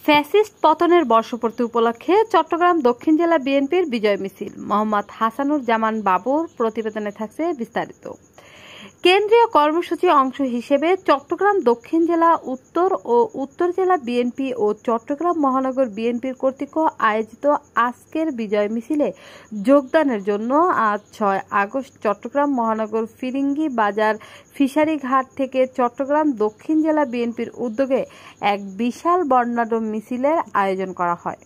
Fascist পতনের বর্ষপূর্তি উপলক্ষে চট্টগ্রাম দক্ষিণ জেলা বিএনপির বিজয় মিছিল। মোহাম্মদ হাসানুর জামান বাবুর প্রতিবেদনে থাকছে বিস্তারিত। কেন্দ্রীয় কর্মসূচির অংশ হিসেবে চট্টগ্রাম দক্ষিণ জেলা উত্তর ও উত্তর জেলা বিএনপি ও চট্টগ্রাম মহানগর বিএনপির কর্তৃক আয়োজিত আজকের বিজয় মিছিলে যোগদানের জন্য আজ 6 আগস্ট চট্টগ্রাম মহানগর ফিরিঙ্গি বাজার ফিশারি ঘাট থেকে চট্টগ্রাম দক্ষিণ জেলা বিএনপির উদ্যোগে এক বিশাল বর্ণাঢ্য মিছিলের আয়োজন করা হয়।